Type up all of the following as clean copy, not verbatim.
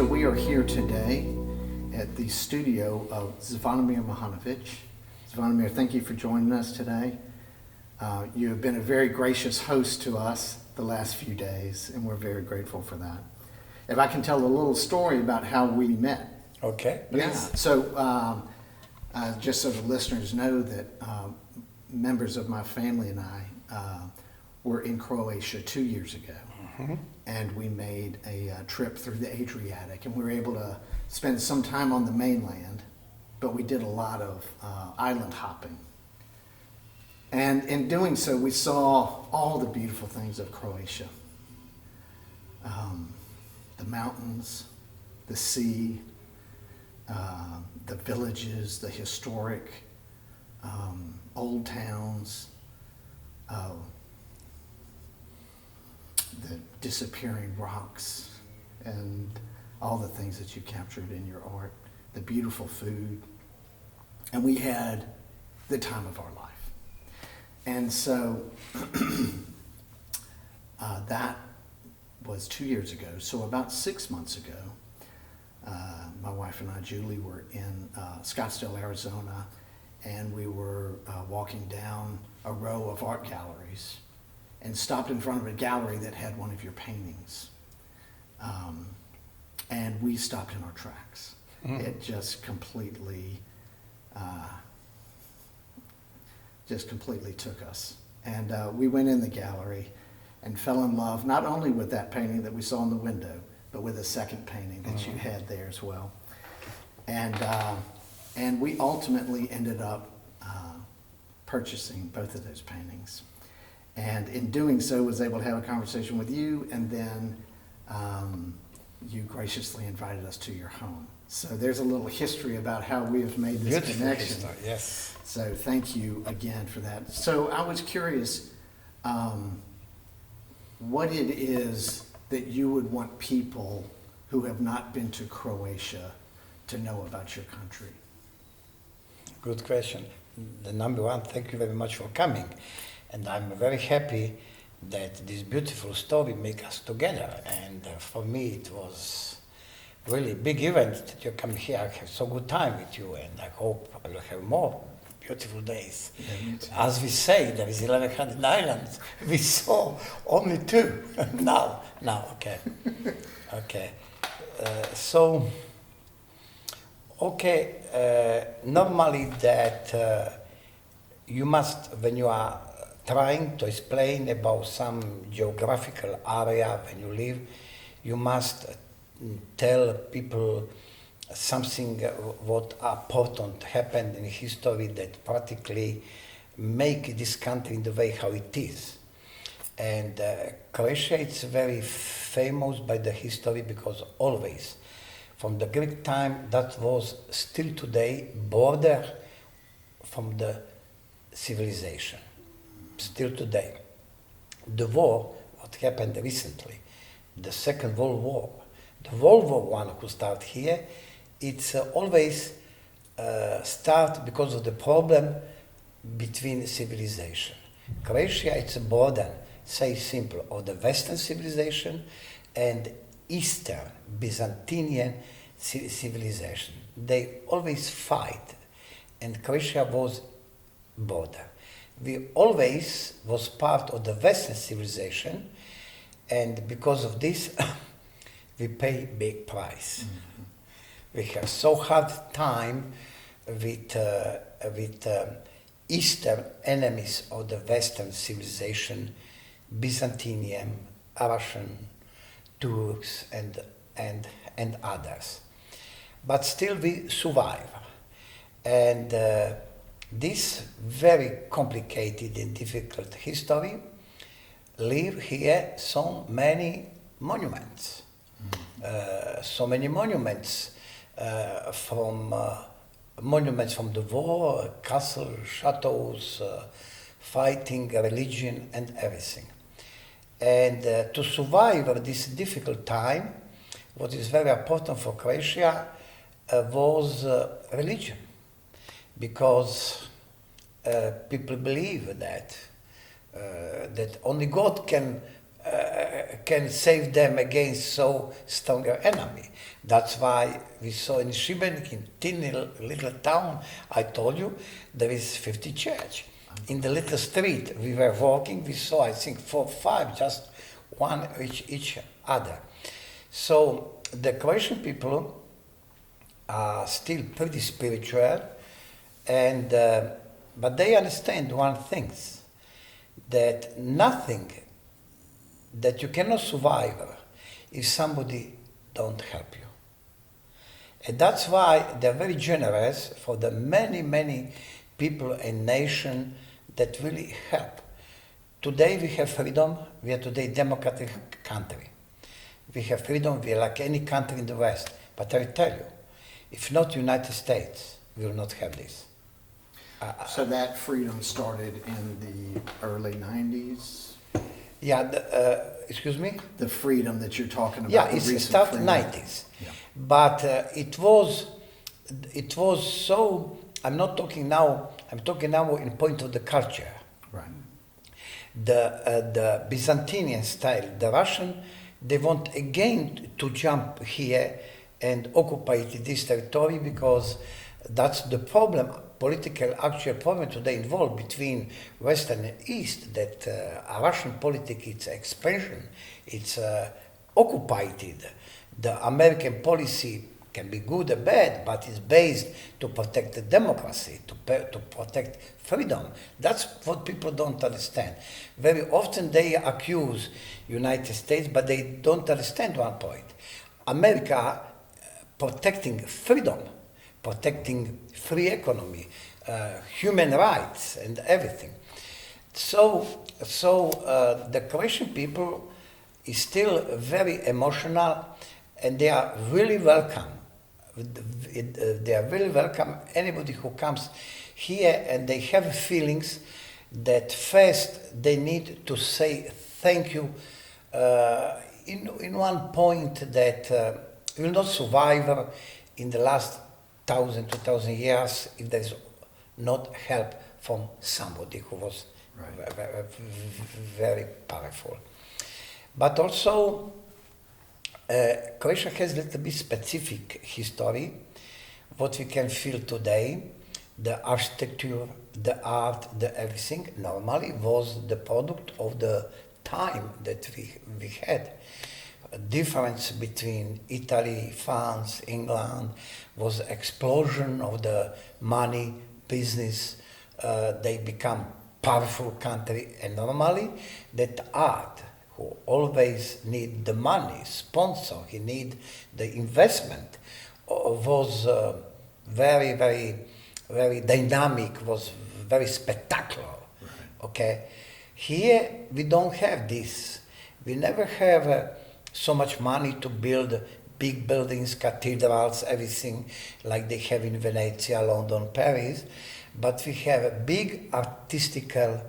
So we are here today at the studio of Zvonimir Mihanovic. Zvonimir, thank you for joining us today. You have been a very gracious host to us the last few days, and we're very grateful for that. If I can tell a little story about how we met. Okay, please. Yeah, so just so the listeners know that members of my family and I were in Croatia 2 years ago. Mm-hmm. And we made a trip through the Adriatic, and we were able to spend some time on the mainland, but we did a lot of island hopping. And in doing so, we saw all the beautiful things of Croatia. The mountains, the sea, the villages, the historic old towns, the disappearing rocks, and all the things that you captured in your art, the beautiful food. And we had the time of our life. And so that was 2 years ago. So about 6 months ago, my wife and I, Julie, were in Scottsdale, Arizona, and we were walking down a row of art galleries and stopped in front of a gallery that had one of your paintings. And we stopped in our tracks. Mm. It just completely took us. And we went in the gallery and fell in love, not only with that painting that we saw in the window, but with a second painting that you had there as well. And we ultimately ended up purchasing both of those paintings. And in doing so, was able to have a conversation with you, and then you graciously invited us to your home. So there's a little history about how we have made this connection. Yes. So thank you again for that. So I was curious what it is that you would want people who have not been to Croatia to know about your country. Good question. The number one, thank you very much for coming. And I'm very happy that this beautiful story make us together. And for me, it was really a big event that you come here. I have so good time with you, and I hope I will have more beautiful days. Yeah, as we say, there is 1,100 islands. We saw only 2 now, okay. Okay. Normally that you must, when you are trying to explain about some geographical area when you live, you must tell people something what important happened in history that practically make this country in the way how it is. And Croatia is very famous by the history because always, from the Greek time, that was still today border from the civilization. Still today. The war, what happened recently, the Second World War, the World War I who start here, it's always start because of the problem between civilization. Croatia, it's a border, say simple, of the Western civilization and Eastern Byzantine civilization. They always fight, and Croatia was border. We always was part of the Western civilization, and because of this, we pay big price. Mm-hmm. We have so hard time with Eastern enemies of the Western civilization, Byzantinian, Russian, Turks, and others. But still we survive. And this very complicated and difficult history leave here so many monuments. So many monuments from the war, castle, chateaus, fighting, religion, and everything. And to survive this difficult time, what is very important for Croatia was religion, because people believe that only God can can save them against so stronger enemy. That's why we saw in Šibenik, in tiny little town, I told you, there is 50 church. In the little street we were walking, we saw I think 4 or 5, just one each other. So the Croatian people are still pretty spiritual, and but they understand one thing, that nothing, that you cannot survive if somebody don't help you. And that's why they're very generous for the many people and nation that really help. Today we have freedom, we are today democratic country. We have freedom, we are like any country in the West. But I tell you, if not United States, we will not have this. So that freedom started in the early 90s? Yeah, excuse me? The freedom that you're talking about? Yeah, the it recent started freedom. 90s. Yeah. But it was so, I'm talking now in point of the culture. Right. The Byzantine style, the Russian, they want again to jump here and occupy this territory, because that's the problem, political actual problem today involved between West and East, that Russian politics, its expansion, it's occupied. The American policy can be good or bad, but it's based to protect the democracy, to protect freedom. That's what people don't understand. Very often they accuse United States, but they don't understand one point. America protecting freedom, protecting free economy, human rights and everything. So the Croatian people is still very emotional, and they are really welcome. They are really welcome anybody who comes here, and they have feelings that first they need to say thank you in one point, that we will not survive in the last 1,000, 2,000 years if there is not help from somebody who was very powerful. But also, Croatia has a little bit specific history, what we can feel today. The architecture, the art, the everything normally was the product of the time that we had. A difference between Italy, France, England was explosion of the money, business. They become powerful country, and normally that art, who always need the money, sponsor, he need the investment, was very dynamic, was very spectacular. Right. Okay, here we don't have this. We never have so much money to build big buildings, cathedrals, everything like they have in Venice, London, Paris, but we have big artistical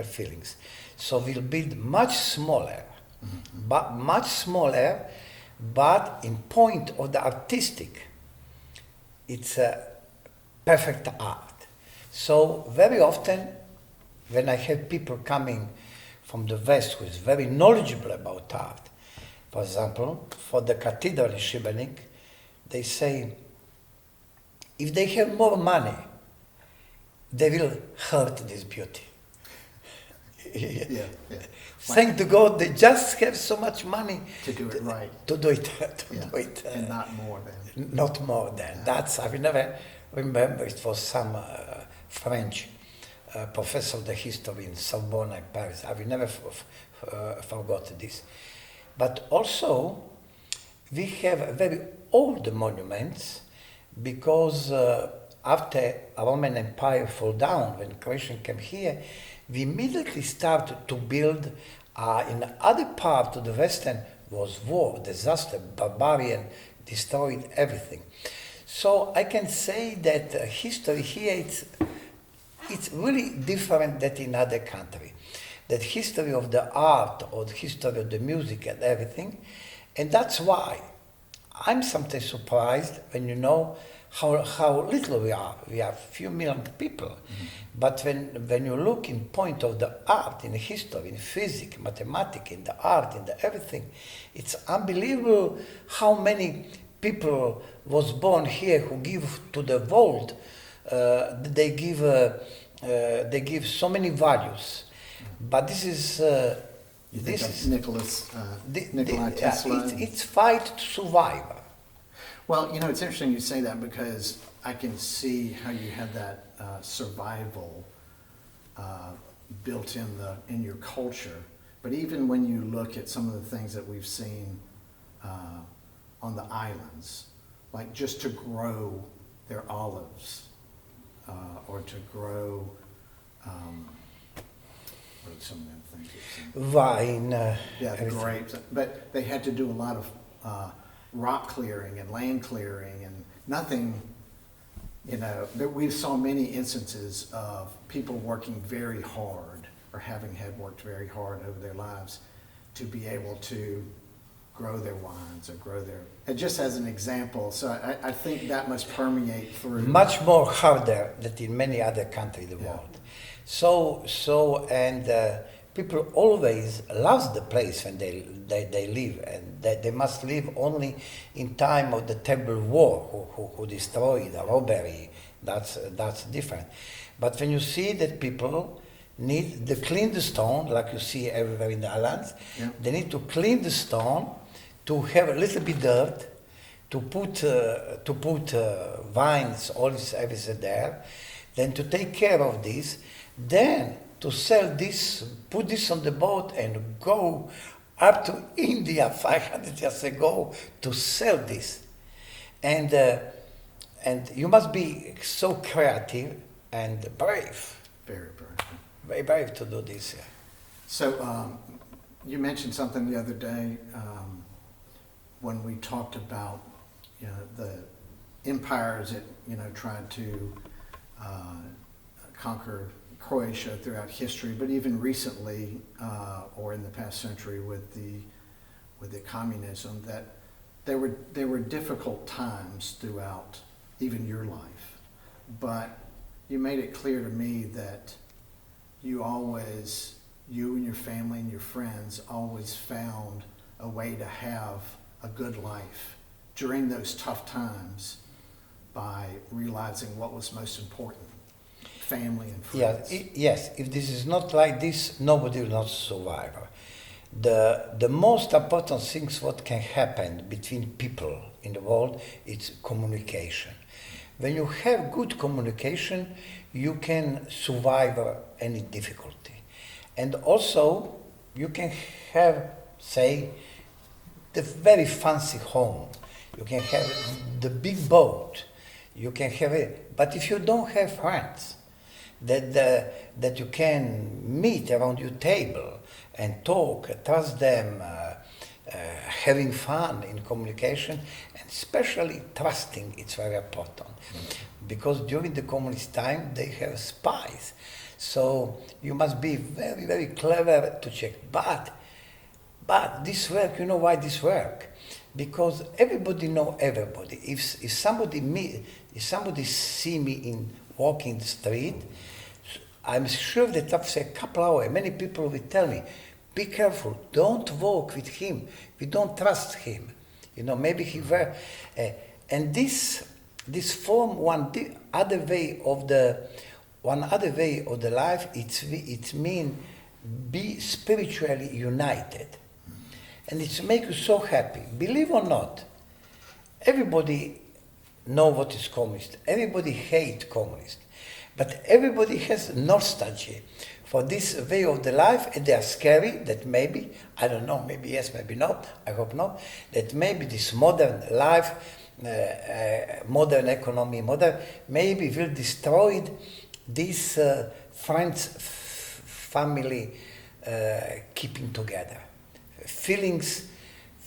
feelings. So we'll build much smaller, but in point of the artistic, it's a perfect art. So very often, when I have people coming from the West who is very knowledgeable about art, for example, for the cathedral in Šibenik, they say, if they have more money, they will hurt this beauty. Yeah. Thank to God, they just have so much money To do it right. To do it. And not more than. Not more than. Yeah. That's, I will never remember, it was some French professor of the history in Sorbonne in Paris. I will never forgot this. But also, we have very old monuments, because after Roman Empire fall down, when Croatian came here, we immediately started to build in other part of the Western was war, disaster, barbarian, destroyed everything. So I can say that history here, it's really different than in other country. That history of the art or the history of the music and everything, and that's why I'm sometimes surprised when you know how little we are. We are few million people. Mm-hmm. But when you look in point of the art, in the history, in physics, mathematics, in the art, in the everything, it's unbelievable how many people was born here who give to the world. They give so many values. But this is Nikola Tesla. It's fight to survive. Well, it's interesting you say that because I can see how you had that survival built in your culture. But even when you look at some of the things that we've seen on the islands, like just to grow their olives or to grow. What are some of the things you've seen? Wine. Yeah, the grapes. But they had to do a lot of rock clearing and land clearing and nothing, but we saw many instances of people working very hard or having had worked very hard over their lives to be able to grow their wines or just as an example. So I think that must permeate through. Much more harder than in many other countries in the world. And people always love the place when they live, and they must live only in time of the terrible war, who destroy the robbery. That's different. But when you see that people need to clean the stone, like you see everywhere in the islands, they need to clean the stone to have a little bit dirt, to put vines, olives, everything there, then to take care of this, then to sell this, put this on the boat and go up to India 500 years ago to sell this. And you must be so creative and brave. Very brave. Very brave to do this. Yeah. So you mentioned something the other day when we talked about the empires that tried to conquer Croatia throughout history, but even recently, or in the past century, with the communism, that there were difficult times throughout even your life. But you made it clear to me that you and your family and your friends always found a way to have a good life during those tough times by realizing what was most important. Family and friends. Yes, if this is not like this, nobody will not survive. The most important things what can happen between people in the world is communication. When you have good communication, you can survive any difficulty. And also, you can have, say, the very fancy home. You can have the big boat. You can have it. But if you don't have friends, that you can meet around your table and talk, trust them, having fun in communication, and especially trusting, it's very important. Because during the communist time, they have spies. So you must be very, very clever to check. But this work, you know why this work? Because everybody know everybody. If somebody see me in walking the street, I'm sure that after a couple hours, many people will tell me, be careful, don't walk with him, we don't trust him. Maybe he were, and this form one other way of the life. It mean be spiritually united, and it's make you so happy. Believe or not, everybody know what is communist. Everybody hate communist. But everybody has nostalgia for this way of the life, and they are scary that maybe, I don't know, maybe yes, maybe no, I hope not, that maybe this modern life, modern economy, maybe will destroy this friends, family keeping together. Feelings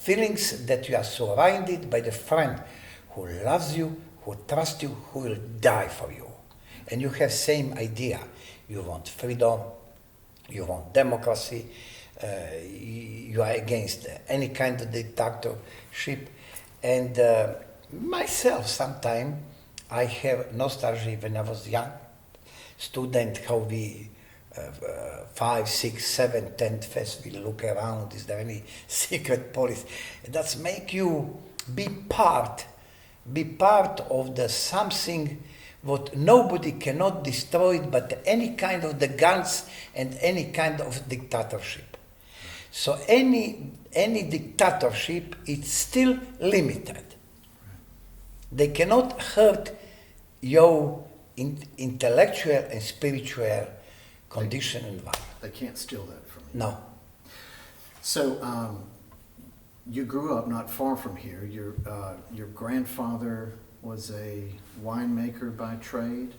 that you are surrounded by the friend who loves you, who trusts you, who will die for you. And you have same idea. You want freedom, you want democracy, you are against any kind of dictatorship. And myself, sometimes I have nostalgia when I was young student, how we 5, 6, 7, 10 first we look around, is there any secret police? That's make you be part of the something what nobody cannot destroy it but any kind of the guns and any kind of dictatorship. So any dictatorship is still limited. They cannot hurt your intellectual and spiritual condition and value. They can't steal that from you. No. So you grew up not far from here. Your grandfather was a winemaker by trade,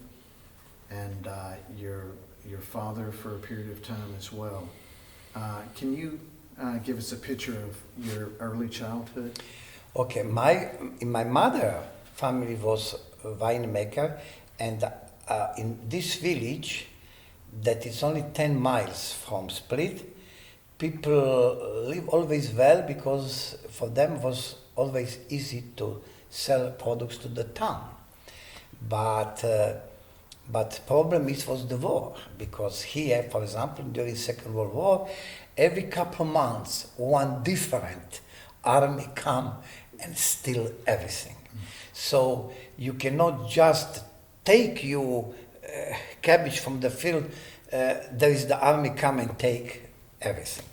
and your father for a period of time as well. Can you give us a picture of your early childhood? Okay, my mother family was a winemaker, and in this village, that is only 10 miles from Split, people live always well because for them was always easy to sell products to the town. But problem was the war, because here, for example, during Second World War, every couple of months, one different army come and steal everything. So you cannot just take you cabbage from the field, there is the army come and take everything.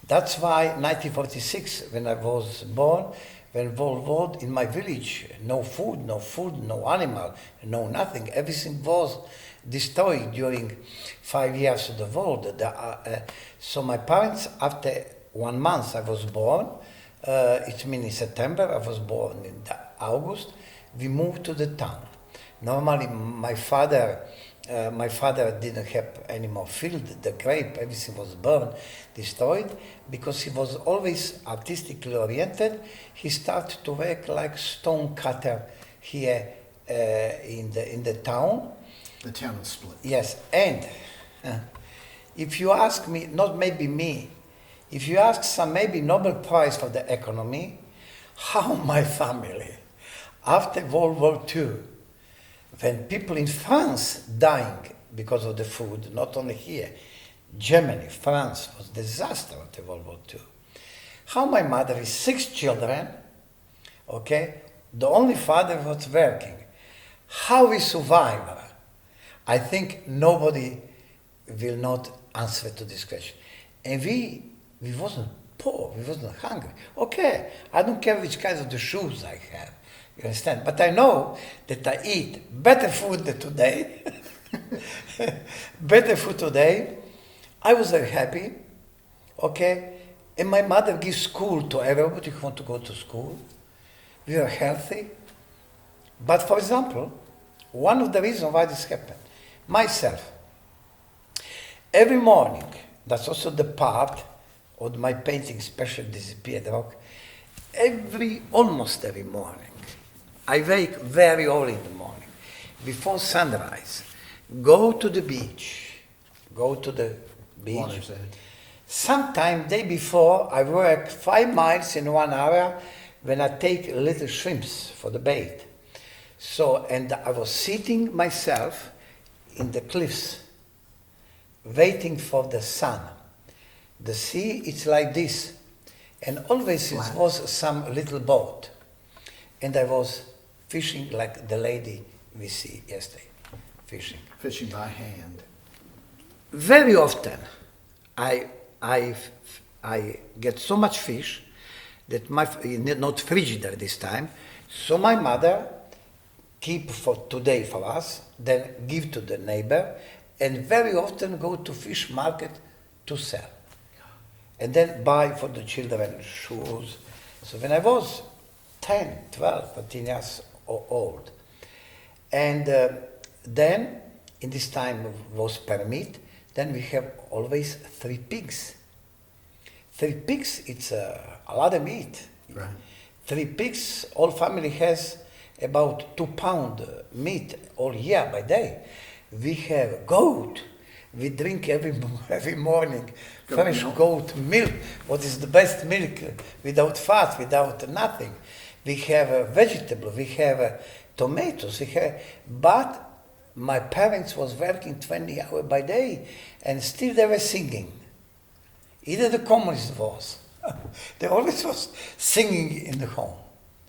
That's why 1946, when I was born, when World War in my village, no food, no animal, no nothing. Everything was destroyed during 5 years of the war. So my parents, after 1 month I was born, it means in September, I was born in August, we moved to the town. Normally my father didn't have any more field, the grape, everything was burned, destroyed, because he was always artistically oriented. He started to work like stone cutter here in the town. The town of Split. Yes, and if you ask me, not maybe me, if you ask some maybe Nobel Prize for the economy, how my family, after World War II, when people in France dying because of the food, not only here, Germany, France was disaster after World War II. How my mother is 6 children, okay, the only father was working. How we survive? I think nobody will not answer to this question. And we wasn't poor, we wasn't hungry. Okay, I don't care which kind of the shoes I have. You understand? But I know that I eat better food than today. Better food today. I was very happy. Okay? And my mother gives school to everybody who want to go to school. We are healthy. But for example, one of the reasons why this happened, myself, every morning, that's also the part of my painting, especially Disappeared Rock, almost every morning, I wake very early in the morning, before sunrise, go to the beach. Water's edge. Sometime day before, I work 5 miles in 1 hour when I take little shrimps for the bait. So, and I was sitting myself in the cliffs, waiting for the sun. The sea, it's like this. And always it was some little boat. And I was fishing like the lady we see yesterday, fishing. Fishing by hand. Very often, I get so much fish that not frigidaire this time, so my mother keep for today for us, then give to the neighbor, and very often go to fish market to sell. And then buy for the children shoes. So when I was 10, 12, 13 years old, and then in this time was permit, then we have always 3 pigs. 3 pigs, it's a lot of meat. Right. 3 pigs, all family has about 2 pound meat all year by day. We have goat. We drink every morning fresh goat milk. What is the best milk? Without fat, without nothing. we have vegetables, we have tomatoes, but my parents was working 20 hours by day and still they were singing. Either the communist was. They always was singing in the home.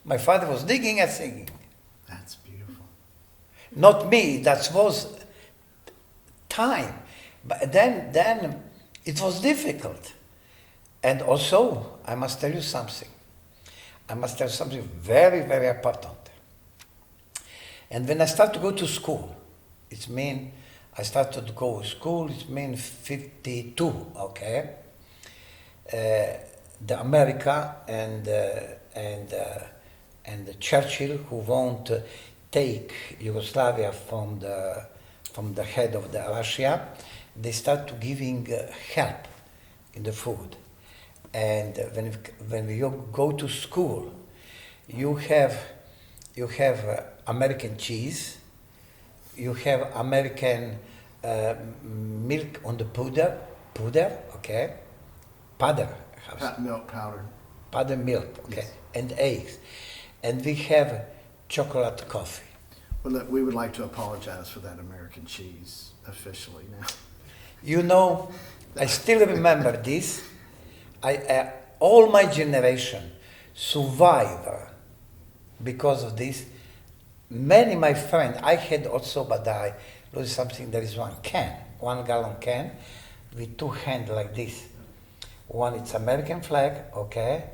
My father was digging and singing. That's beautiful. Not me, that was time. But then it was difficult. And also, I must tell you something. I must tell you something very, very important. And when I start to go to school, it means I started to go to school, it means 52, okay? The America and the Churchill who won't take Yugoslavia from the head of the Russia, they start to giving help in the food. And when we go to school, you have American cheese, you have American milk on the powder, okay, powder, Milk powder. powder milk, okay, Yes. and eggs, and we have chocolate coffee. Well, look, we would like to apologize for that American cheese officially now. You know, I still remember this. All my generation survived because of this. Many my friends, I had also, but I lose something. There is 1 gallon can, with 2 hands like this. One it's American flag, okay,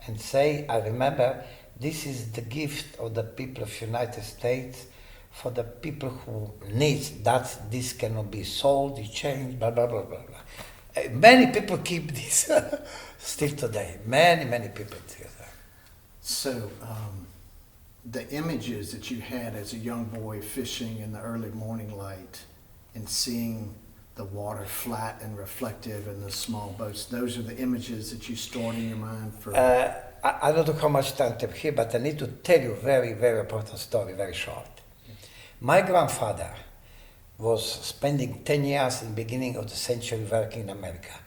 and say I remember this is the gift of the people of United States for the people who needs that this cannot be sold, changed, blah blah blah blah blah. Many people keep this still today. Many people still. So, the images that you had as a young boy fishing in the early morning light and seeing the water flat and reflective in the small boats, those are the images that you stored in your mind for... I don't know how much time to have here, but I need to tell you a very, very important story, very short. My grandfather was spending 10 years in the beginning of the century working in America.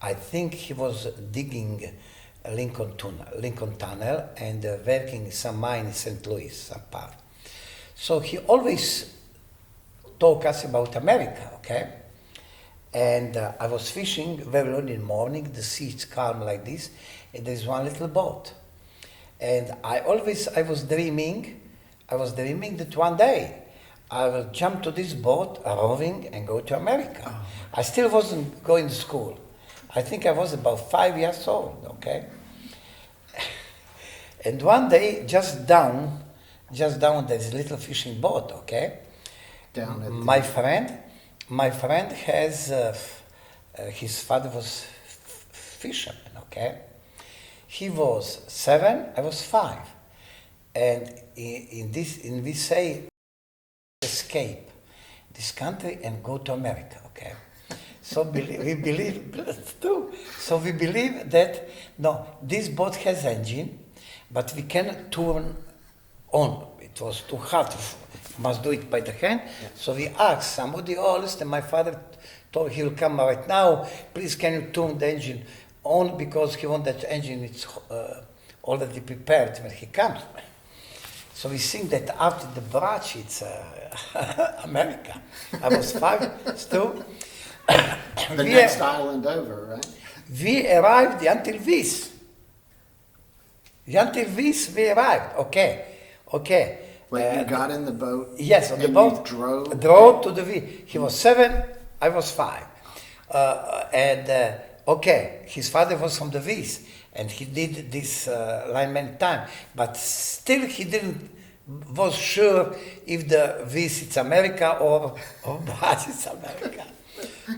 I think he was digging Lincoln Tunnel and working in some mine in St. Louis, some part. So he always talk us about America, okay? And I was fishing very early in the morning, the sea is calm like this, and there's one little boat. And I was dreaming that one day I will jump to this boat, rowing, and go to America. Oh. I still wasn't going to school. I think I was about 5 years old, okay? And one day, just down, there's a little fishing boat, okay? Down at My friend has, his father was fisherman, okay? He was 7, I was 5. And we say, escape this country and go to America, okay? So we believe that, no, this boat has engine, but we cannot turn on. It was too hard. Must do it by the hand. Yeah. So we asked somebody, listen, my father told he'll come right now. Please, can you turn the engine on because he wants that engine is already prepared when he comes. So we think that after the barrage, it's America. I was 5 still. the next island over, right? We arrived until Vis. Until Vis, we arrived. Okay. Wait, you got in the boat? Yes, on the and boat. You drove? Drove to the Vis. He was 7, I was 5. Okay, his father was from the Vis, and he did this line many times, but still he was sure if the Vis is America or Braz is America.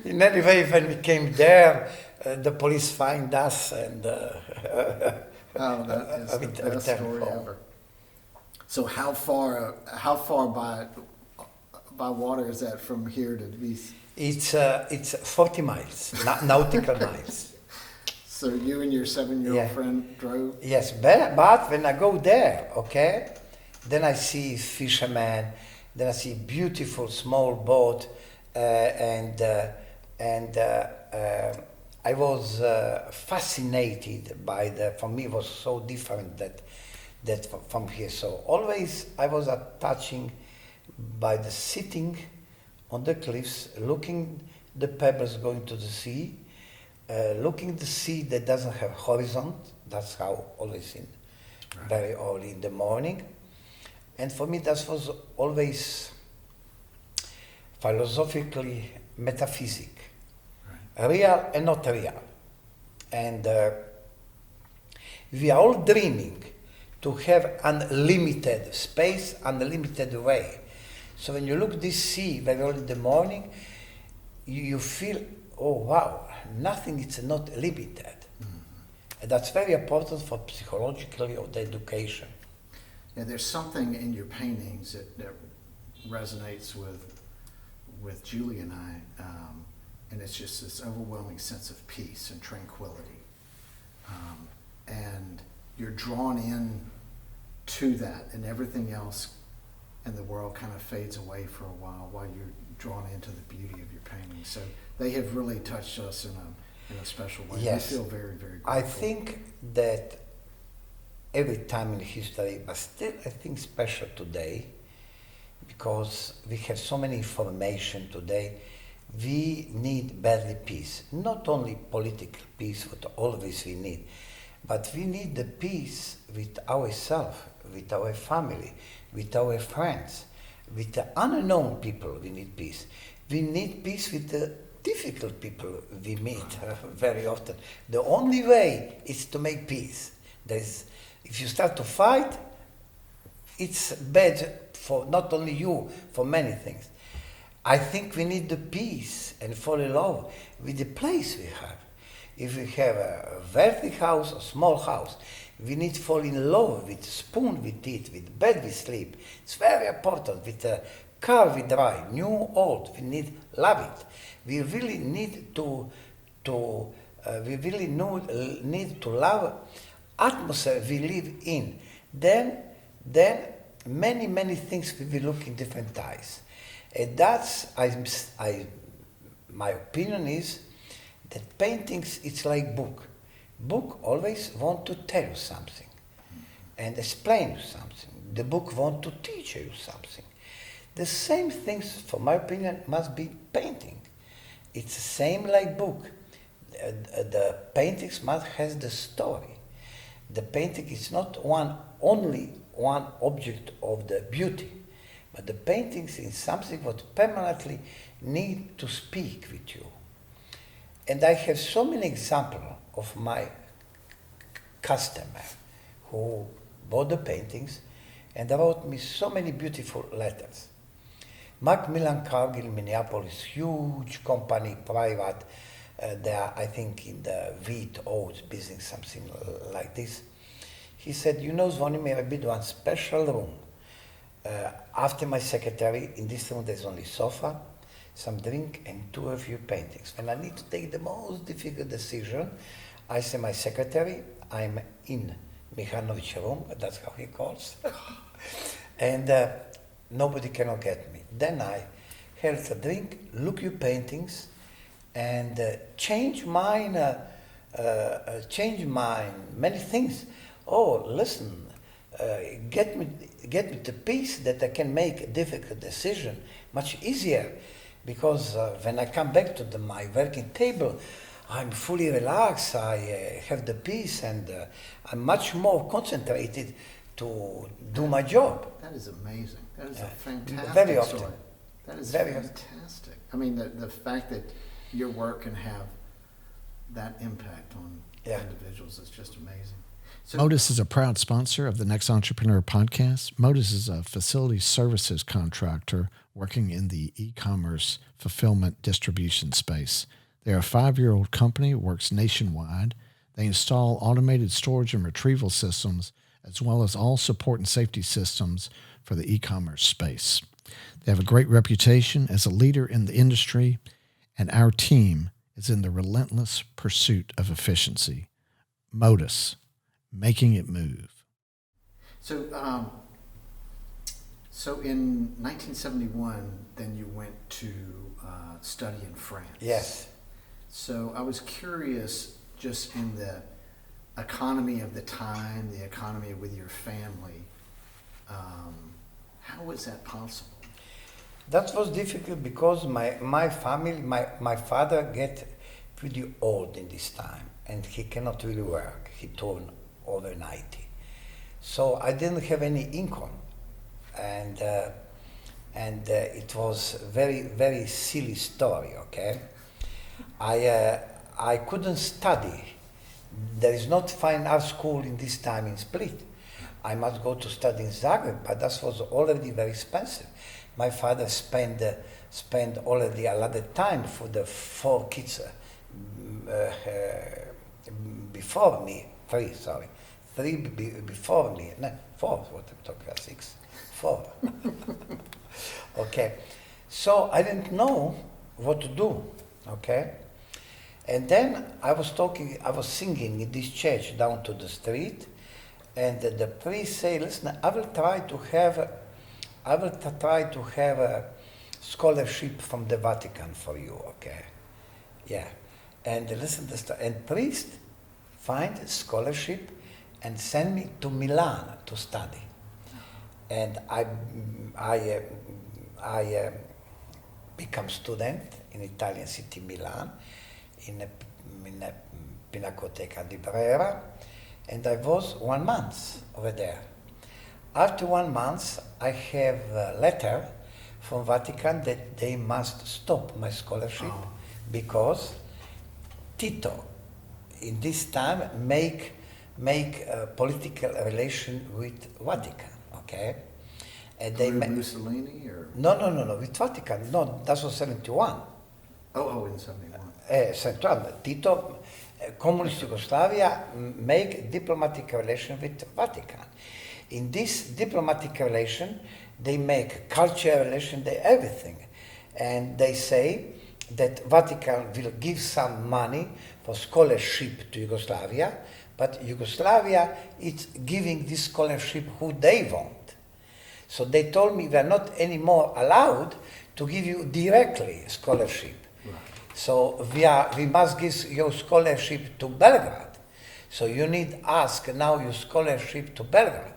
In any way, when we came there, the police find us and Oh, that is the best story ever. So how far by water is that from here to Vis? It's 40 miles, nautical miles. So you and your 7-year-old friend drove? Yes, but when I go there, okay, then I see fishermen, then I see beautiful small boat, and I was fascinated by for me it was so different that that from here. So always I was attaching by the sitting on the cliffs, looking the pebbles going to the sea, looking the sea that doesn't have horizon. That's how always in very early in the morning. And for me that was always philosophically metaphysic, real and not real. And we are all dreaming to have unlimited space, unlimited way. So when you look this sea very early in the morning, you feel, oh wow, nothing is not limited. And that's very important for psychologically or the education. Yeah, there's something in your paintings that resonates with Julie and I, and it's just this overwhelming sense of peace and tranquility. And you're drawn in to that, and everything else in the world kind of fades away for a while you're drawn into the beauty of your paintings. So they have really touched us in a special way. Yes. We feel very, very grateful. I think that every time in history, but still I think special today, because we have so many information today, we need badly peace. Not only political peace, what always we need, but we need the peace with ourselves, with our family, with our friends, with the unknown people we need peace. We need peace with the difficult people we meet very often. The only way is to make peace. If you start to fight, it's bad for not only you, for many things. I think we need the peace and fall in love with the place we have. If we have a wealthy house or small house, we need to fall in love with the spoon we eat, with the bed we sleep. It's very important. With the car we drive, new, old, we need love it. We really need to love atmosphere we live in. Then many things we will look in different eyes. And that's my opinion is that paintings, it's like book. Book always want to tell you something and explain you something. The book want to teach you something. The same things, for my opinion, must be painting. It's the same like book. The paintings must have the story. The painting is not only one object of the beauty, but the paintings is something what permanently need to speak with you. And I have so many examples of my customer who bought the paintings and wrote me so many beautiful letters. Macmillan Cargill, Minneapolis, huge company, private. They are, I think, in the wheat oats business, something like this. He said, you know, Zvonimir, I built one special room. After my secretary, in this room there's only sofa, some drink, and two or few paintings. When I need to take the most difficult decision, I say my secretary, I'm in Mihanovic room, that's how he calls, and nobody cannot get me. Then I have a drink, look your paintings, and change mine many things. Oh, listen, get me the peace that I can make a difficult decision much easier, because when I come back to my working table, I'm fully relaxed, I have the peace, and I'm much more concentrated to do my job. That is amazing. That is a fantastic very often. story. That is Very fantastic. I mean, the fact that your work can have that impact on individuals is just amazing. So, Modus is a proud sponsor of the Next Entrepreneur podcast. Modus is a facility services contractor working in the e-commerce fulfillment distribution space. They're a 5-year-old company, works nationwide. They install automated storage and retrieval systems, as well as all support and safety systems for the e-commerce space. They have a great reputation as a leader in the industry, and our team is in the relentless pursuit of efficiency. Modus, making it move. So in 1971, then you went to study in France. Yes. So I was curious, just in the economy of the time, the economy with your family, how was that possible? That was difficult because my family, my father get pretty old in this time and he cannot really work. He turned over 90. So I didn't have any income, and it was very, very silly story, okay? I couldn't study. There is not fine art school in this time in Split. I must go to study in Zagreb, but that was already very expensive. My father spent already a lot of time for the 4 kids before me, 3, sorry. 3 before me, no, 4, what I'm talking about, 6, 4. Okay, so I didn't know what to do, okay? And then I was singing in this church down to the street, and the priest said, listen, I will try to have a scholarship from the Vatican for you, okay? Yeah, and listen, and priest find a scholarship and send me to Milan to study. And I become student in Italian city Milan, in a Pinacoteca di Brera, and I was 1 month over there. After 1 month, I have a letter from Vatican that they must stop my scholarship because Tito, in this time, make a political relation with Vatican, okay? And they Mussolini or? No, with Vatican. No, that was 71. Oh, in 71. 71. Tito, Communist Yugoslavia, make diplomatic relation with Vatican. In this diplomatic relation, they make cultural relation, they everything. And they say that Vatican will give some money for scholarship to Yugoslavia, but Yugoslavia is giving this scholarship who they want. So they told me we are not anymore allowed to give you directly scholarship. Right. So we must give your scholarship to Belgrade. So you need ask now your scholarship to Belgrade.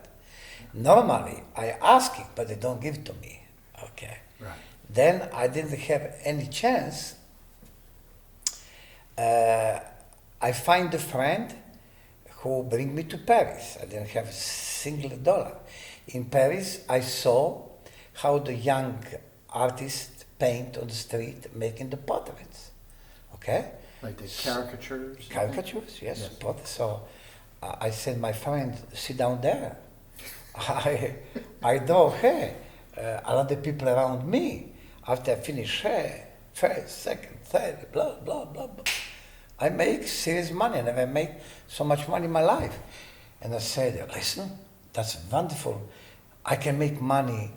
Normally I ask it, but they don't give it to me. Okay. Right. Then I didn't have any chance. I find a friend who bring me to Paris. I didn't have a single dollar. In Paris, I saw how the young artists paint on the street, making the portraits. Okay? Like the caricatures? Caricatures, yes. So I said, my friend, sit down there. I draw her, a lot of people around me. After I finish her, first, second, third, blah, blah, blah, blah. I make serious money. I never make so much money in my life. And I said, listen, that's wonderful. I can make money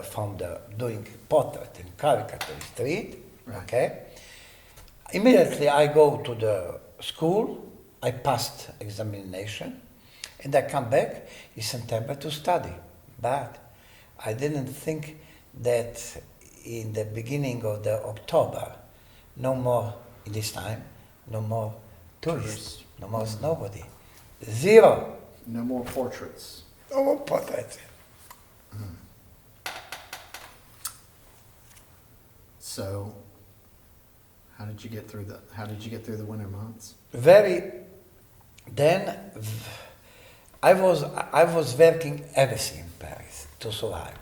from doing portrait and caricature on the street, right. Okay? Immediately I go to the school, I passed examination, and I come back in September to study. But I didn't think that in the beginning of the October, no more, in this time, no more tourists, no more nobody. 0. No more portraits. No more portraits. So, how did you get through the winter months? Then I was working everything in Paris to survive.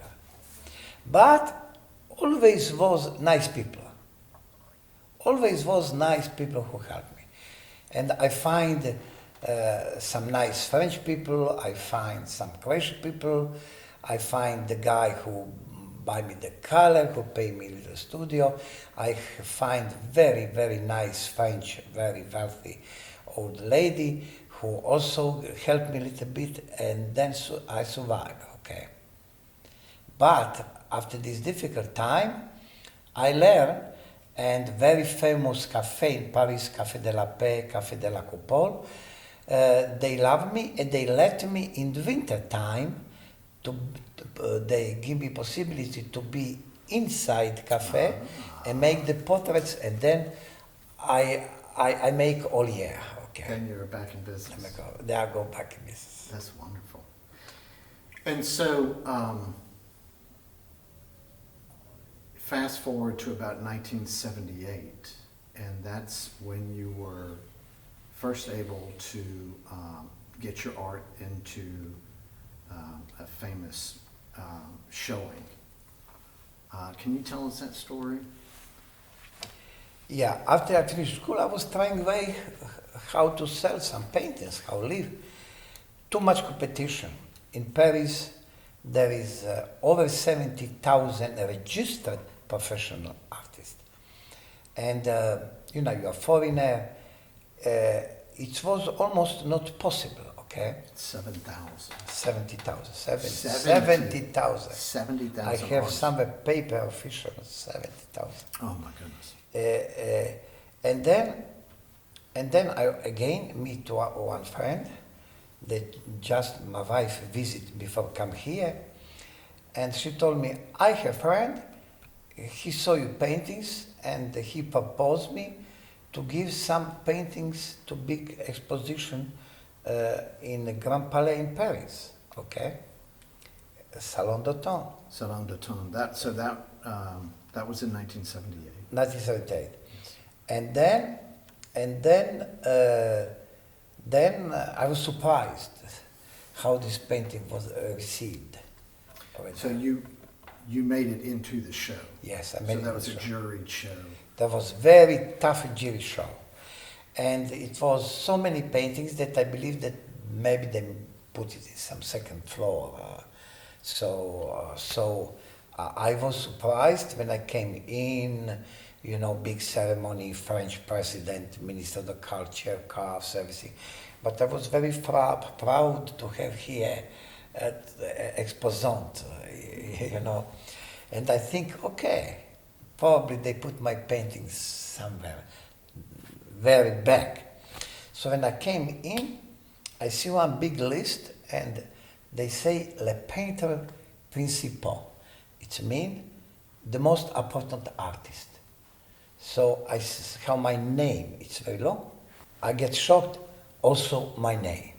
But always was nice people. Always was nice people who helped me. And I find some nice French people, I find some Croatian people, I find the guy who buy me the color, who pay me the studio. I find very, very nice French, very wealthy old lady who also helped me a little bit, and then I survived, okay. But after this difficult time, I learned, and very famous cafe in Paris, Café de la Paix, Café de la Coupole, they love me and they let me in the winter time they give me possibility to be inside cafe and make the portraits, and then I make all year, Okay. Then you're back in business. Then I go back in business. That's wonderful. And so, fast forward to about 1978, and that's when you were first able to get your art into a famous showing. Can you tell us that story? Yeah, after I finished school, I was trying how to sell some paintings, how to live. Too much competition. In Paris, there is over 70,000 registered professional artists. And, you're a foreigner. It was almost not possible, okay? 7,000. 70,000. 70,000. 70,000. I have artists. somewhere paper official, 70,000. Oh my goodness. And then I again meet one friend that just my wife visit before come here, and she told me, I have a friend, he saw your paintings and he proposed me to give some paintings to big exposition in the Grand Palais in Paris, okay? Salon d'Automne. Salon d'Automne. That was in 1978. 1978. Then I was surprised how this painting was received. So you made it into the show. Yes, I made So it. that was into a the show. juried show. That was very tough jury show, and it was so many paintings that I believe that maybe they put it in some second floor. So I was surprised when I came in. Big ceremony, French president, minister of the culture, cars, everything. But I was very proud to have here at Exposant, And I think, okay, probably they put my paintings somewhere very back. So when I came in, I see one big list, and they say le peintre principal. It means the most important artist. So I have my name, it's very long. I get shocked, also my name.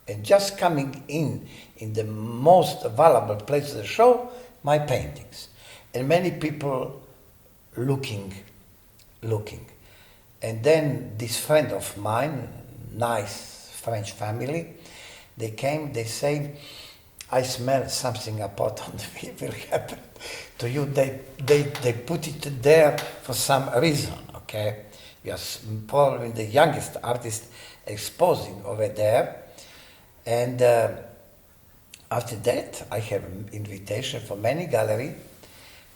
And just coming in the most valuable place of the show, my paintings. And many people looking. And then this friend of mine, nice French family, they came, they say, I smell something important will happen to you. They put it there for some reason, okay? You're probably the youngest artist exposing over there. And after that, I have an invitation for many gallery,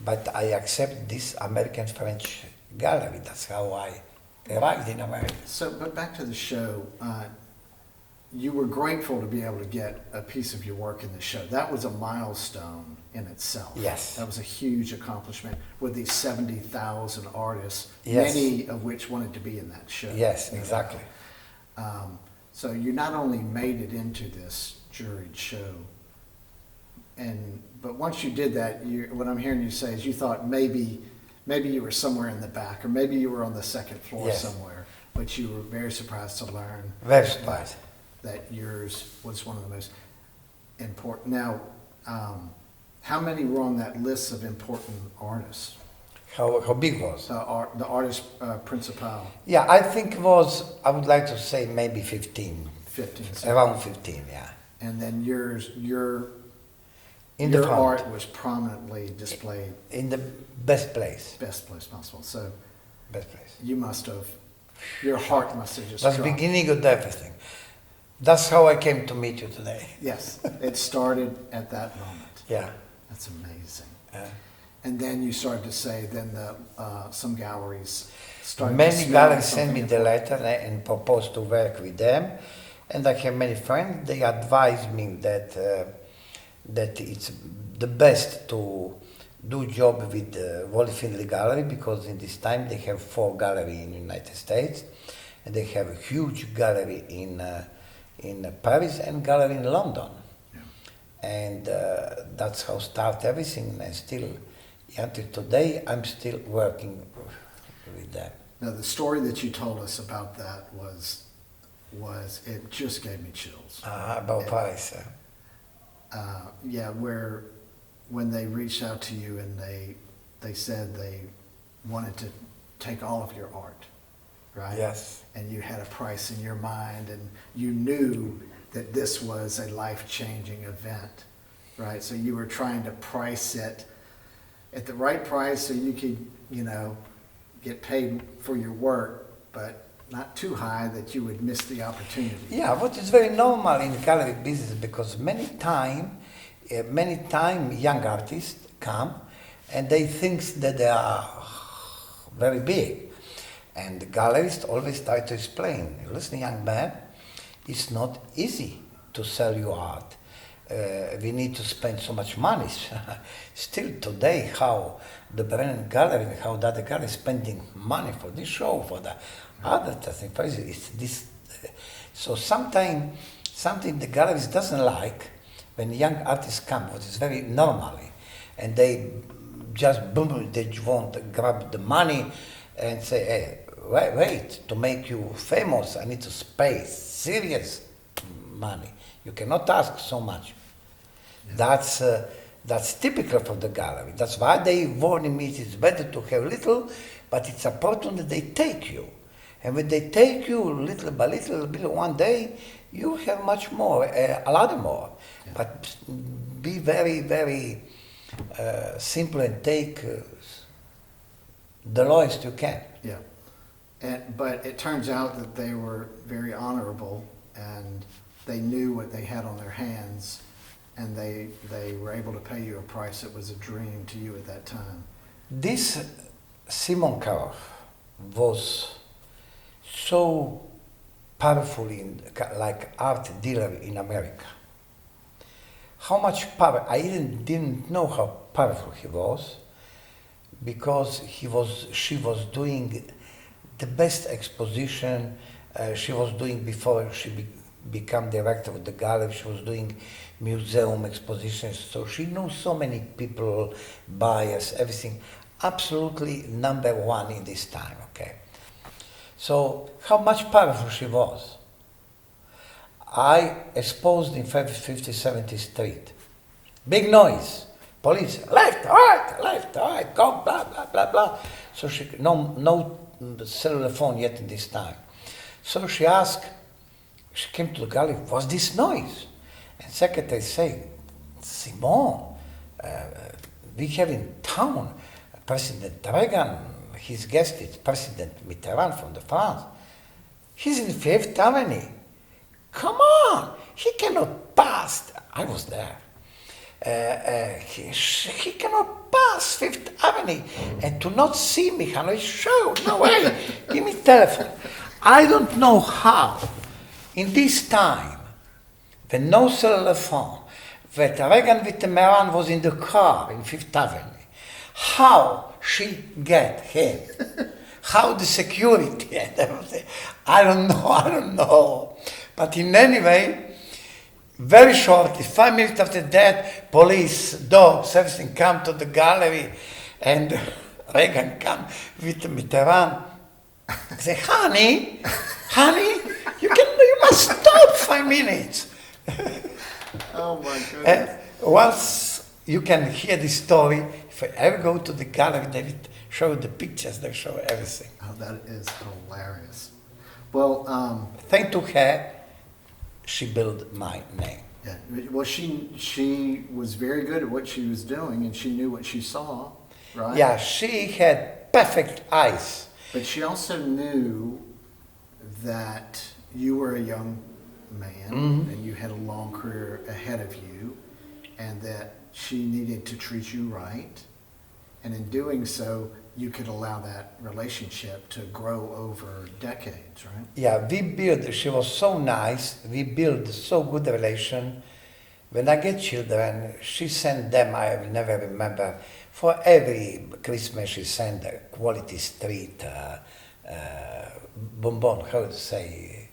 but I accept this American French gallery. That's how I arrived in America. So, but back to the show, you were grateful to be able to get a piece of your work in the show. That was a milestone in itself. Yes. That was a huge accomplishment with these 70,000 artists, Yes. many of which wanted to be in that show. Yes, exactly. So you not only made it into this juried show, but once you did that, what I'm hearing you say is you thought maybe you were somewhere in the back, or maybe you were on the second floor Yes. somewhere, but you were very surprised to learn Very surprised. that yours was one of the most important. Now, how many were on that list of important artists? How big was? The artist principal, Yeah, I think I would like to say maybe 15. 15. Around 15, yeah. And then your In the front. art was prominently displayed, In the best place. best place possible. So Best place. your heart must have just That's the dropped. beginning of everything. That's how I came to meet you today. Yes, it started at that moment. Yeah. That's amazing. Yeah. And then you started to say, some galleries started to Many smell galleries sent me something the letter and proposed to work with them. And I have many friends, they advised me that it's the best to do job with the Wally Findlay Gallery, because in this time they have 4 galleries in the United States, and they have a huge gallery in Paris and gallery in London. Yeah. And that's how start everything, and still, until today, I'm still working with them. Now, the story that you told us about that was it just gave me chills. About Paris. Yeah, where when they reached out to you and they said they wanted to take all of your art, right? Yes. And you had a price in your mind, and you knew that this was a life-changing event, right? So you were trying to price it at the right price so you could, get paid for your work, but not too high that you would miss the opportunity. Yeah, what is very normal in gallery business, because many time young artists come and they think that they are very big, and the galleries always try to explain, listen, young man, it's not easy to sell your art. We need to spend so much money. Still today, how the Brennan Gallery, how the other gallery is spending money for this show, for the other thing. It's this. So sometimes something the galleries doesn't like when young artists come, what is very normally, and they just boom, they want to grab the money and say, hey, wait, to make you famous, I need to pay serious money. You cannot ask so much. Yeah. That's typical for the gallery. That's why they warn me it's better to have little, but it's important that they take you. And when they take you little by little, one day, you have much more, a lot more. Yeah. But be very, very simple and take the lowest you can. Yeah. But it turns out that they were very honorable, and they knew what they had on their hands, and they were able to pay you a price that was a dream to you at that time. This Simon Karoff was so powerful like art dealer in America. How much power, I didn't know how powerful he was, because she was doing the best exposition she was doing before she became director of the gallery. She was doing museum expositions, so she knew so many people, buyers, everything. Absolutely number one in this time, okay? So how much powerful she was. I exposed in 50-70 Street. Big noise. Police, left, right, go, blah, blah, blah, blah. So she, no cellular phone yet in this time. So she came to the gallery, what's this noise? And secretary say, Simon, we have in town President Reagan, his guest is President Mitterrand from the France. He's in Fifth Avenue. Come on, he cannot pass. I was there. He cannot pass Fifth Avenue and to not see Mihanovic show. No way. Give me telephone. I don't know how. In this time, when no cellular phone, when Reagan with Mitterrand was in the car in Fifth Avenue, how she get him? How the security and everything? I don't know. But in any way, very shortly, 5 minutes after that, police, dogs, everything come to the gallery, and Reagan come with Mitterrand. Say, honey, you must stop 5 minutes. Oh my goodness. Once you can hear the story, if I ever go to the gallery, they will show the pictures, they show everything. Oh, that is hilarious. Well, thanks to her, she built my name. Yeah. Well, she was very good at what she was doing, and she knew what she saw, right? Yeah, she had perfect eyes. But she also knew that you were a young man, and you had a long career ahead of you, and that she needed to treat you right. And in doing so, you could allow that relationship to grow over decades, right? Yeah, she was so nice, we built so good relation. When I get children, she sent them, I will never remember, for every Christmas she sent a quality street, bonbon, how to say,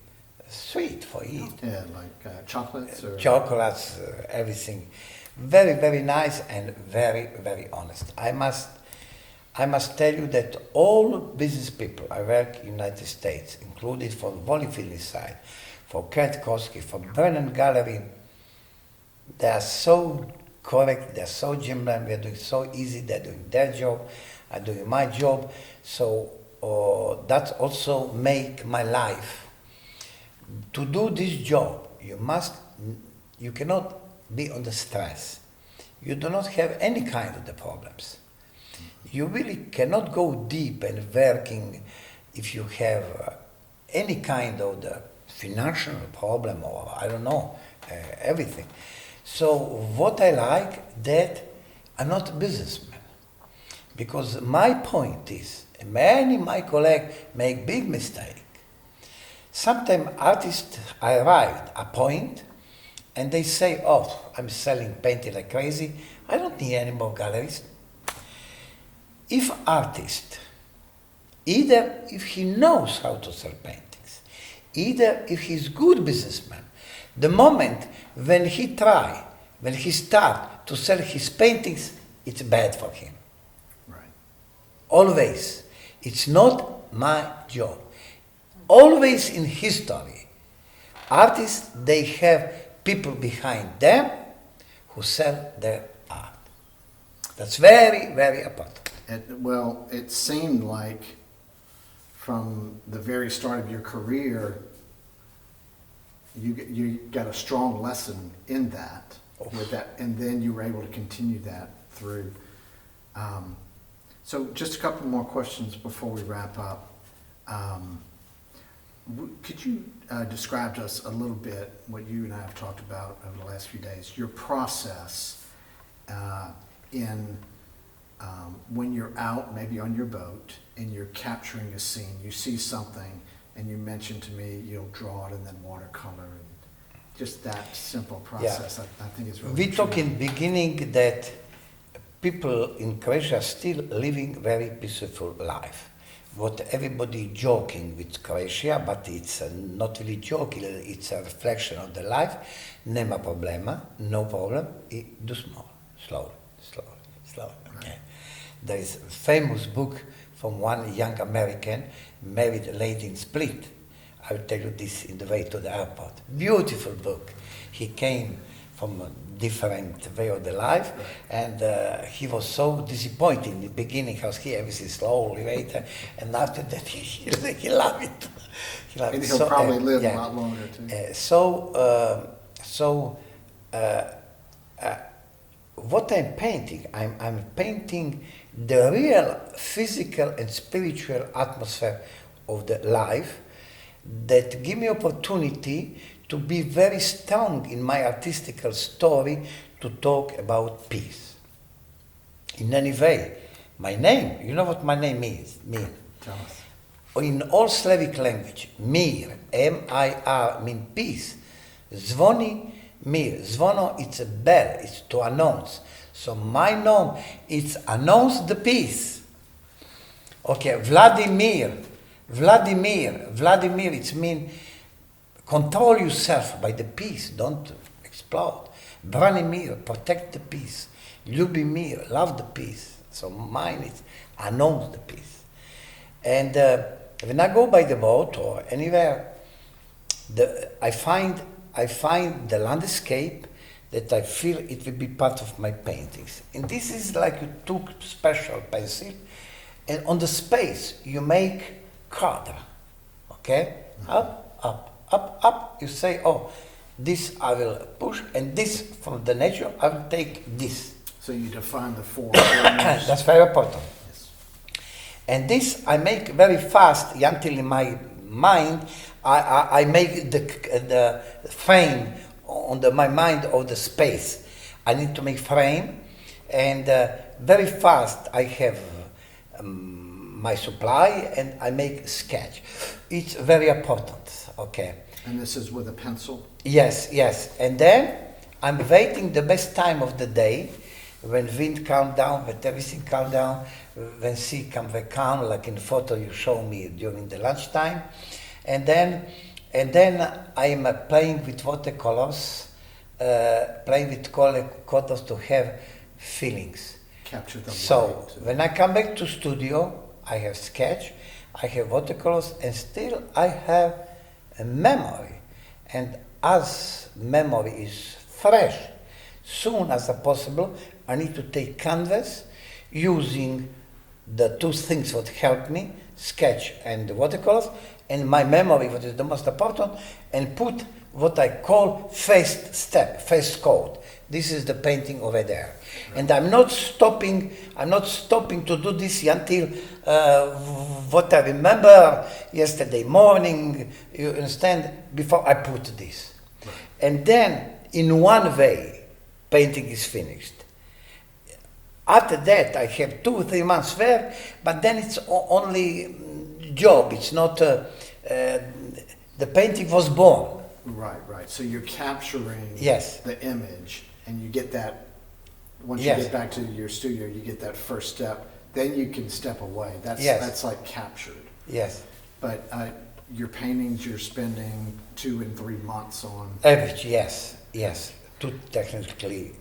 sweet for eat. Yeah, like chocolates? Or... Chocolates, everything. Very, very nice and very, very honest. I must tell you that all business people I work in the United States, including from Holyfield side, for Kurt Koski, for Brennan Gallery. They are so correct, they're so gentlemen, we're doing so easy, they're doing their job, I'm doing my job. So that also make my life. To do this job, you cannot be under stress. You do not have any kind of the problems. You really cannot go deep and working if you have any kind of the financial problem or I don't know, everything. So what I like that I'm not a businessman, because my point is many my colleagues make big mistake. Sometimes artists arrive at a point and they say, oh, I'm selling painting like crazy, I don't need any more galleries. If artist, either if he knows how to sell paintings, either if he's good businessman, the moment when he start to sell his paintings, it's bad for him. Right. Always. It's not my job. Always in history, artists, they have people behind them who sell their art. That's very, very important. Well, it seemed like from the very start of your career, you got a strong lesson in that, with that, and then you were able to continue that through. So just a couple more questions before we wrap up. Could you describe to us a little bit what you and I have talked about over the last few days, your process in when you're out, maybe on your boat, and you're capturing a scene, you see something, and you mentioned to me you'll draw it and then watercolor, and just that simple process. I think is really. We talk in beginning that people in Croatia are still living very peaceful life. What everybody joking with Croatia, but it's not really joking, it's a reflection of the life. Nema problema, no problem, do small, slowly. Okay. There is a famous book from one young American, married a lady in Split. I will tell you this in the way to the airport. Beautiful book. He came from a different way of the life, and he was so disappointed in the beginning because he everything slowly later, and after that he loved it. And he'll probably live a lot longer too. What I'm painting, I'm painting the real physical and spiritual atmosphere of the life that give me opportunity to be very strong in my artistical story to talk about peace. In any way, my name, you know what my name means? Tell us. In all Slavic language, mir, M-I-R, mean peace. Zvonimir, zvono, it's a bell, it's to announce. So my name, it's announce the peace. Okay, Vladimir, it means control yourself by the peace, don't explode. Branimir, protect the peace. Ljubimir, love the peace. So mine is announce the peace. And when I go by the boat or anywhere, I find the landscape that I feel it will be part of my paintings. And this is like you took special pencil, and on the space you make quadra, okay? Up, you say, oh, this I will push, and this from the nature, I will take this. So you define the four corners. That's very important. Yes. And this I make very fast until in my mind, I make the frame on my mind of the space. I need to make frame, and very fast I have my supply, and I make sketch. It's very important, okay. And this is with a pencil? Yes. And then I'm waiting the best time of the day, when wind calm down, when everything calm down, when sea come very calm, like in the photo you show me during the lunchtime. And then I'm playing with watercolors, to have feelings. Capture the So light. when I come back to studio, I have sketch, I have watercolors, and still I have a memory. And as memory is fresh, soon as possible, I need to take canvas using the two things that help me, sketch and watercolors, and my memory, what is the most important, and put what I call first code. This is the painting over there. And I'm not stopping to do this until what I remember yesterday morning, you understand, before I put this. Right. And then, in one way, painting is finished. After that, I have 2 or 3 months work, but then it's only job. It's not, the painting was born. Right. So you're capturing Yes. the image, and you get that, once Yes. you get back to your studio, you get that first step, then you can step away. Yes. That's like captured. Yes. But your paintings, you're spending 2 and 3 months on. Average, yes. Too technically.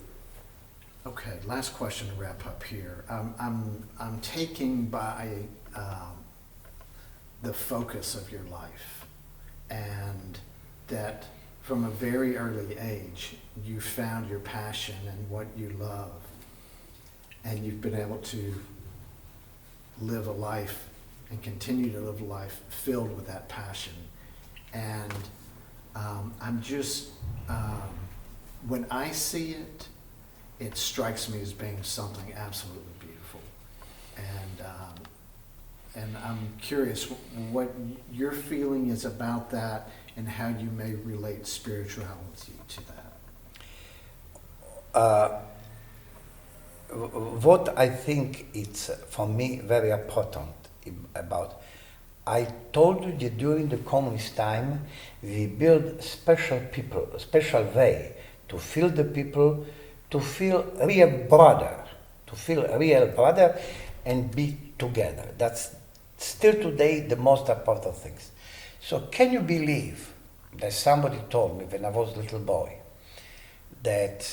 Okay, last question to wrap up here. I'm taking by the focus of your life, and that from a very early age, you found your passion and what you love, and you've been able to live a life and continue to live a life filled with that passion. And I'm just, when I see it, it strikes me as being something absolutely beautiful. And I'm curious what your feeling is about that, and how you may relate spirituality to that. What I think it's for me very important about, I told you that during the communist time we build special people, a special way to feel the people, to feel real brother, and be together. That's still today the most important things. So can you believe that somebody told me when I was a little boy that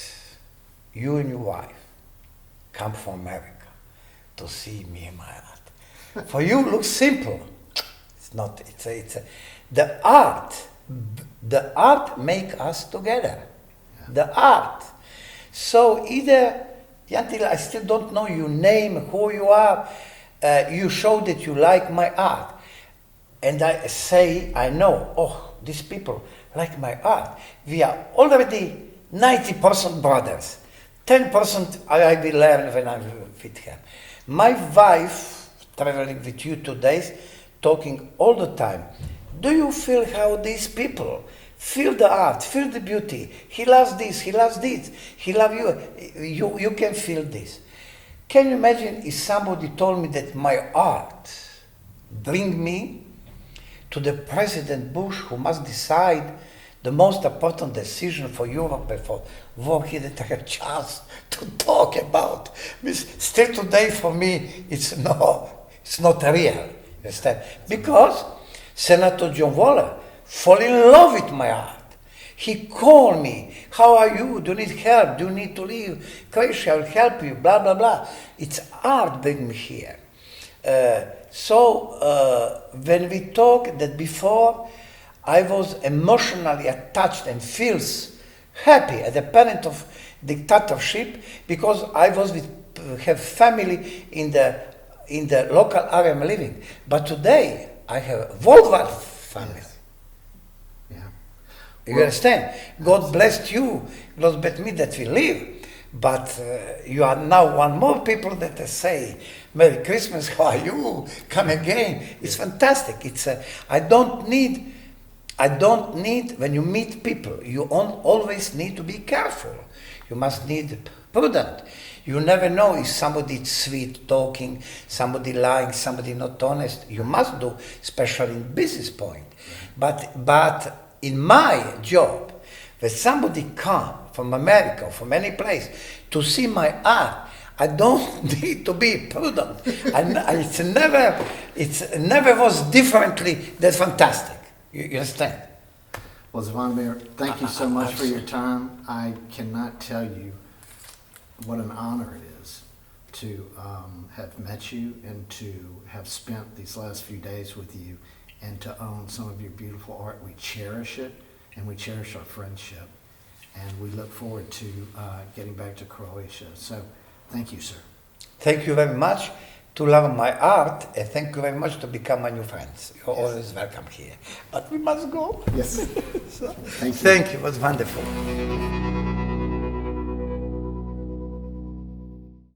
you and your wife come from America to see me and my art? For you, it looks simple. It's not. The art make us together. Yeah. The art. So either until I still don't know your name, who you are, you show that you like my art. And I say, I know, oh, these people like my art. We are already 90% brothers. 10% I will learn when I'm with her. My wife, traveling with you 2 days, talking all the time. Do you feel how these people feel the art, feel the beauty? He loves this, he loves this, he loves you. You can feel this. Can you imagine if somebody told me that my art bring me to the President Bush, who must decide the most important decision for Europe and for war, he didn't have a chance to talk about. Still today for me, it's not real. Understand? Because Senator John Waller fall in love with my art. He called me, how are you? Do you need help? Do you need to leave? Croatia, I will help you, blah, blah, blah. It's art bring me here. So when we talk that before, I was emotionally attached and feels happy as a parent of dictatorship because I was have family in the local area I'm living. But today I have a worldwide family. Yes. Yeah. You understand? God blessed you, God blessed me that we live. But you are now one more people that say, Merry Christmas, how are you? Come again. It's fantastic. I don't need, when you meet people, you always need to be careful. You must need prudent. You never know if somebody is sweet talking, somebody lying, somebody not honest. You must do, especially in business point. But in my job, when somebody come from America or from any place to see my art, I don't need to be prudent. It's never was differently that fantastic. You understand? Well, Zvonimir, thank you so much for your time. I cannot tell you what an honor it is to have met you and to have spent these last few days with you and to own some of your beautiful art. We cherish it, and we cherish our friendship. And we look forward to getting back to Croatia. So thank you, sir. Thank you very much to love my art, and thank you very much to become my new friends. You're always welcome here. But we must go. Yes. So, Thank you. thank you. It was wonderful.